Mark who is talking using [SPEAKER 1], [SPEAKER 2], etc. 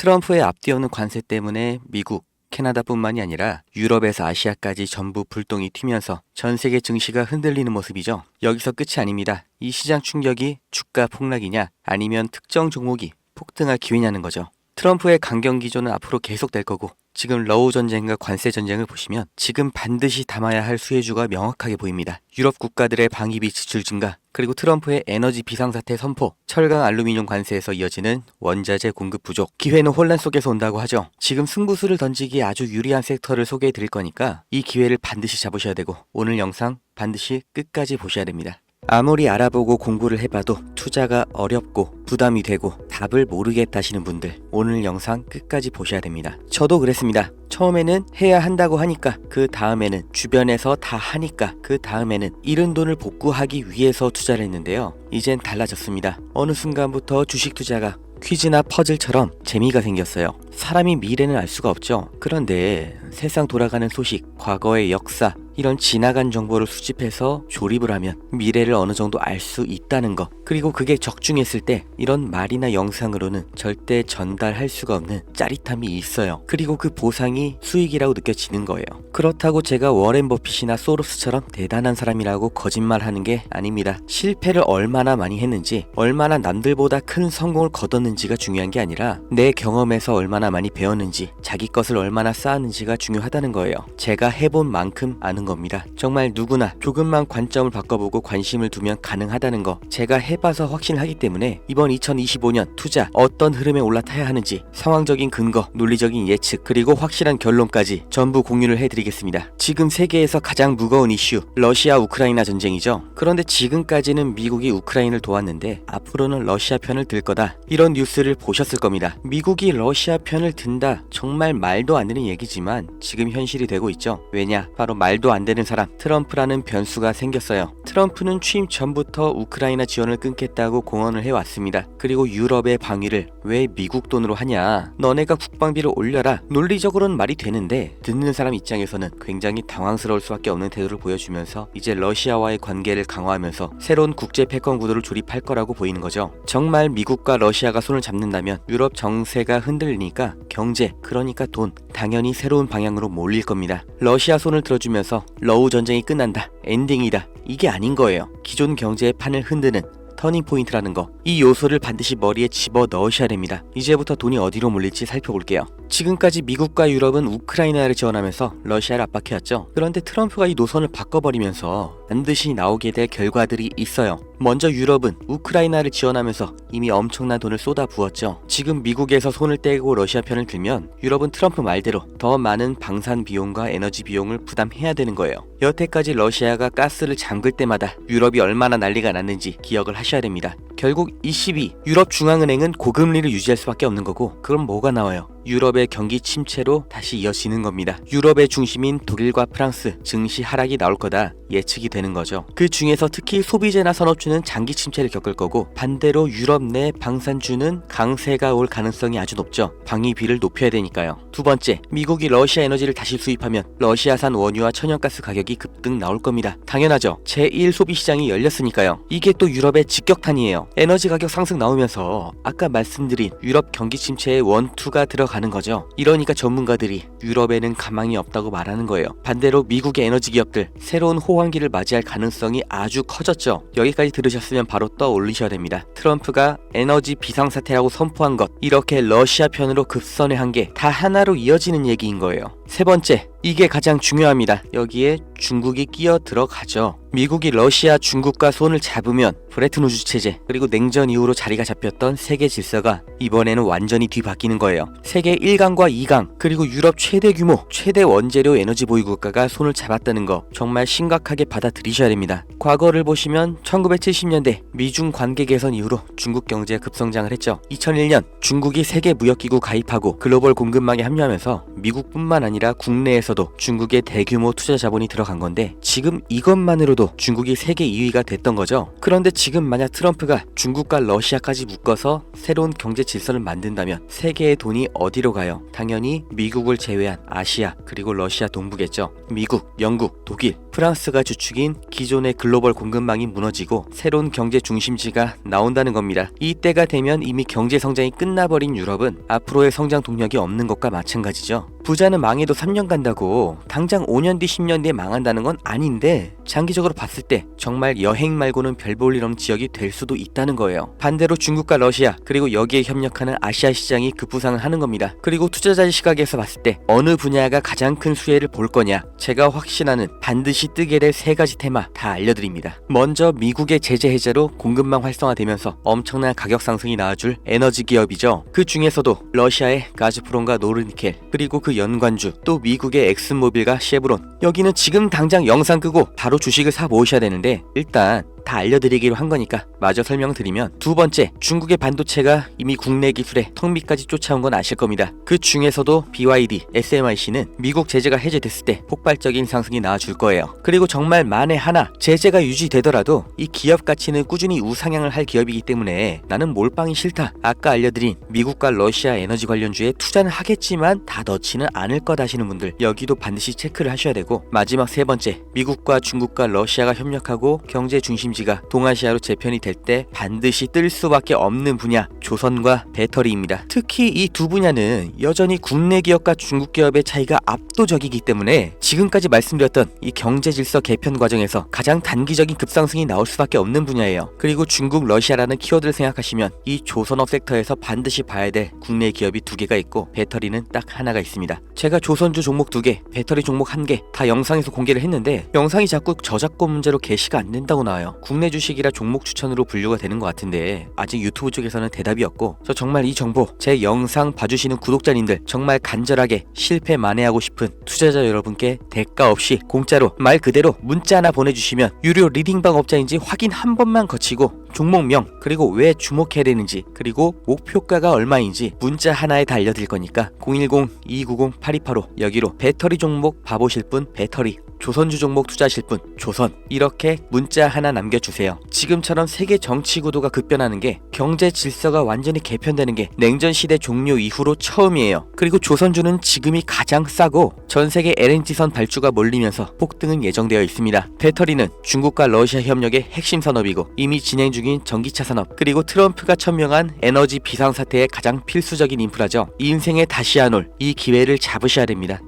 [SPEAKER 1] 트럼프의 앞뒤없는 관세 때문에 미국, 캐나다뿐만이 아니라 유럽에서 아시아까지 전부 불똥이 튀면서 전 세계 증시가 흔들리는 모습이죠. 여기서 끝이 아닙니다. 이 시장 충격이 주가 폭락이냐 아니면 특정 종목이 폭등할 기회냐는 거죠. 트럼프의 강경 기조는 앞으로 계속될 거고, 지금 러우 전쟁과 관세 전쟁을 보시면 지금 반드시 담아야 할 수혜주가 명확하게 보입니다. 유럽 국가들의 방위비 지출 증가, 그리고 트럼프의 에너지 비상사태 선포, 철강 알루미늄 관세에서 이어지는 원자재 공급 부족, 기회는 혼란 속에서 온다고 하죠. 지금 승부수를 던지기에 아주 유리한 섹터를 소개해 드릴 거니까 이 기회를 반드시 잡으셔야 되고, 오늘 영상 반드시 끝까지 보셔야 됩니다. 아무리 알아보고 공부를 해봐도 투자가 어렵고 부담이 되고 답을 모르겠다시는 분들, 오늘 영상 끝까지 보셔야 됩니다. 저도 그랬습니다. 처음에는 해야 한다고 하니까, 그 다음에는 주변에서 다 하니까, 그 다음에는 잃은 돈을 복구하기 위해서 투자를 했는데요. 이젠 달라졌습니다. 어느 순간부터 주식 투자가 퀴즈나 퍼즐처럼 재미가 생겼어요. 사람이 미래는 알 수가 없죠. 그런데 세상 돌아가는 소식, 과거의 역사, 이런 지나간 정보를 수집해서 조립을 하면 미래를 어느 정도 알 수 있다는 것, 그리고 그게 적중했을 때 이런 말이나 영상으로는 절대 전달할 수가 없는 짜릿함이 있어요. 그리고 그 보상이 수익이라고 느껴지는 거예요. 그렇다고 제가 워렌 버핏이나 소로스처럼 대단한 사람이라고 거짓말하는 게 아닙니다. 실패를 얼마나 많이 했는지, 얼마나 남들보다 큰 성공을 거뒀는지가 중요한 게 아니라 내 경험에서 얼마나 많이 배웠는지, 자기 것을 얼마나 쌓았는지가 중요하다는 거예요. 제가 해본 만큼 아는 겁니다. 정말 누구나 조금만 관점을 바꿔보고 관심을 두면 가능하다는 거, 제가 해봐서 확신하기 때문에 이번 2025년 투자 어떤 흐름에 올라타야 하는지 상황적인 근거, 논리적인 예측, 그리고 확실한 결론까지 전부 공유를 해드리겠습니다. 지금 세계에서 가장 무거운 이슈, 러시아 우크라이나 전쟁이죠. 그런데 지금까지는 미국이 우크라이나를 도왔는데 앞으로는 러시아 편을 들 거다, 이런 뉴스를 보셨을 겁니다. 미국이 러시아 편을 든다, 정말 말도 안 되는 얘기지만 지금 현실이 되고 있죠. 왜냐? 바로 말도 안 되는 사람, 트럼프라는 변수가 생겼어요. 트럼프는 취임 전부터 우크라이나 지원을 끊겠다고 공언을 해왔습니다. 그리고 유럽의 방위를 왜 미국 돈으로 하냐, 너네가 국방비를 올려라, 논리적으로는 말이 되는데 듣는 사람 입장에서는 굉장히 당황스러울 수밖에 없는 태도를 보여주면서 이제 러시아와의 관계를 강화하면서 새로운 국제 패권 구도를 조립할 거라고 보이는 거죠. 정말 미국과 러시아가 손을 잡는다면 유럽 정세가 흔들리니까 경제, 그러니까 돈, 당연히 새로운 방향으로 몰릴 겁니다. 러시아 손을 들어주면서 러우 전쟁이 끝난다, 엔딩이다, 이게 아닌 거예요. 기존 경제의 판을 흔드는 터닝 포인트라는 거, 이 요소를 반드시 머리에 집어 넣으셔야 됩니다. 이제부터 돈이 어디로 몰릴지 살펴볼게요. 지금까지 미국과 유럽은 우크라이나를 지원하면서 러시아를 압박해왔죠. 그런데 트럼프가 이 노선을 바꿔버리면서 반드시 나오게 될 결과들이 있어요. 먼저 유럽은 우크라이나를 지원하면서 이미 엄청난 돈을 쏟아부었죠. 지금 미국에서 손을 떼고 러시아 편을 들면 유럽은 트럼프 말대로 더 많은 방산 비용과 에너지 비용을 부담해야 되는 거예요. 여태까지 러시아가 가스를 잠글 때마다 유럽이 얼마나 난리가 났는지 기억을 하셔야 됩니다. 결국 ECB, 유럽중앙은행은 고금리를 유지할 수밖에 없는 거고, 그럼 뭐가 나와요? 유럽의 경기 침체로 다시 이어지는 겁니다. 유럽의 중심인 독일과 프랑스, 증시 하락이 나올 거다 예측이 되는 거죠. 그 중에서 특히 소비재나 산업주는 장기 침체를 겪을 거고, 반대로 유럽 내 방산주는 강세가 올 가능성이 아주 높죠. 방위비를 높여야 되니까요. 두 번째, 미국이 러시아 에너지를 다시 수입하면 러시아산 원유와 천연가스 가격이 급등 나올 겁니다. 당연하죠. 제1 소비시장이 열렸으니까요. 이게 또 유럽의 직격탄이에요. 에너지 가격 상승 나오면서 아까 말씀드린 유럽 경기 침체의 원투가 들어가는 거죠. 이러니까 전문가들이 유럽에는 가망이 없다고 말하는 거예요. 반대로 미국의 에너지 기업들, 새로운 호황기를 맞이할 가능성이 아주 커졌죠. 여기까지 들으셨으면 바로 떠올리셔야 됩니다. 트럼프가 에너지 비상사태라고 선포한 것, 이렇게 러시아 편으로 급선회 한 게 다 하나로 이어지는 얘기인 거예요. 세 번째, 이게 가장 중요합니다. 여기에 중국이 끼어 들어가죠. 미국이 러시아, 중국과 손을 잡으면 브레튼 우즈 체제, 그리고 냉전 이후로 자리가 잡혔던 세계 질서가 이번에는 완전히 뒤바뀌는 거예요. 세계 1강과 2강, 그리고 유럽 최대 규모, 최대 원재료 에너지 보유 국가가 손을 잡았다는 거 정말 심각하게 받아들이셔야 됩니다. 과거를 보시면 1970년대 미중 관계 개선 이후로 중국 경제가 급성장을 했죠. 2001년 중국이 세계 무역기구 가입하고 글로벌 공급망에 합류하면서 미국뿐만 아니라 아니라 국내에서도 중국의 대규모 투자 자본이 들어간 건데 지금 이것만으로도 중국이 세계 2위가 됐던 거죠. 그런데 지금 만약 트럼프가 중국과 러시아까지 묶어서 새로운 경제 질서를 만든다면 세계의 돈이 어디로 가요? 당연히 미국을 제외한 아시아 그리고 러시아 동부겠죠. 미국, 영국, 독일, 프랑스가 주축인 기존의 글로벌 공급망이 무너지고 새로운 경제 중심지가 나온다는 겁니다. 이때가 되면 이미 경제 성장이 끝나버린 유럽은 앞으로의 성장 동력이 없는 것과 마찬가지죠. 부자는 망해도 3년 간다고 당장 5년 뒤 10년 뒤에 망한다는 건 아닌데 장기적으로 봤을 때 정말 여행 말고는 별 볼 일 없는 지역이 될 수도 있다는 거예요. 반대로 중국과 러시아 그리고 여기에 협력하는 아시아 시장이 급부상을 하는 겁니다. 그리고 투자자의 시각에서 봤을 때 어느 분야가 가장 큰 수혜를 볼 거냐, 제가 확신하는 반드시 뜨게 될 세 가지 테마 다 알려드립니다. 먼저 미국의 제재 해제로 공급망 활성화되면서 엄청난 가격 상승이 나와줄 에너지 기업이죠. 그 중에서도 러시아의 가즈프롬과 노르니켈 그리고 그 연관주 또 미국의 엑슨모빌과 쉐브론, 여기는 지금 당장 영상 끄고 바로 주식을 사 모으셔야 되는데 일단 다 알려드리기로 한 거니까 마저 설명드리면, 두 번째, 중국의 반도체가 이미 국내 기술에 턱 밑까지 쫓아온 건 아실 겁니다. 그 중에서도 BYD, SMIC는 미국 제재가 해제됐을 때 폭발적인 상승이 나와줄 거예요. 그리고 정말 만에 하나 제재가 유지되더라도 이 기업 가치는 꾸준히 우상향을 할 기업이기 때문에 나는 몰빵이 싫다, 아까 알려드린 미국과 러시아 에너지 관련주에 투자는 하겠지만 다 넣지는 않을 것 하시는 분들, 여기도 반드시 체크를 하셔야 되고, 마지막 세 번째, 미국과 중국과 러시아가 협력하고 경제 중심지가 동아시아로 재편이 될 때 반드시 뜰 수밖에 없는 분야, 조선과 배터리입니다. 특히 이 두 분야는 여전히 국내 기업과 중국 기업의 차이가 압도적이기 때문에 지금까지 말씀드렸던 이 경제 질서 개편 과정에서 가장 단기적인 급상승이 나올 수밖에 없는 분야예요. 그리고 중국, 러시아라는 키워드를 생각하시면 이 조선업 섹터에서 반드시 봐야 될 국내 기업이 두 개가 있고 배터리는 딱 하나가 있습니다. 제가 조선주 종목 2개, 배터리 종목 1개 다 영상에서 공개를 했는데 영상이 자꾸 저작권 문제로 게시가 안 된다고 나와요. 국내 주식이라 종목 추천으로 분류가 되는 것 같은데 아직 유튜브 쪽에서는 대답이 없고, 저 정말 이 정보 제 영상 봐주시는 구독자님들 정말 간절하게 실패 만회하고 싶은 투자자 여러분께 대가 없이 공짜로 말 그대로 문자 하나 보내주시면 유료 리딩방 업자인지 확인 한 번만 거치고 종목명 그리고 왜 주목해야 되는지 그리고 목표가가 얼마인지 문자 하나에 다 알려드릴 거니까 010-290-8285 여기로 배터리 종목 봐보실 분 배터리, 조선주 종목 투자하실 분 조선, 이렇게 문자 하나 남겨주세요. 지금처럼 세계 정치 구도가 급변하는 게, 경제 질서가 완전히 개편되는 게 냉전 시대 종료 이후로 처음이에요. 그리고 조선주는 지금이 가장 싸고 전 세계 LNG선 발주가 몰리면서 폭등은 예정되어 있습니다. 배터리는 중국과 러시아 협력의 핵심 산업이고 이미 진행 중인 전기차 산업, 그리고 트럼프가 천명한 에너지 비상사태의 가장 필수적인 인프라죠. 인생에 다시 안 올 이 기회를 잡으셔야 됩니다.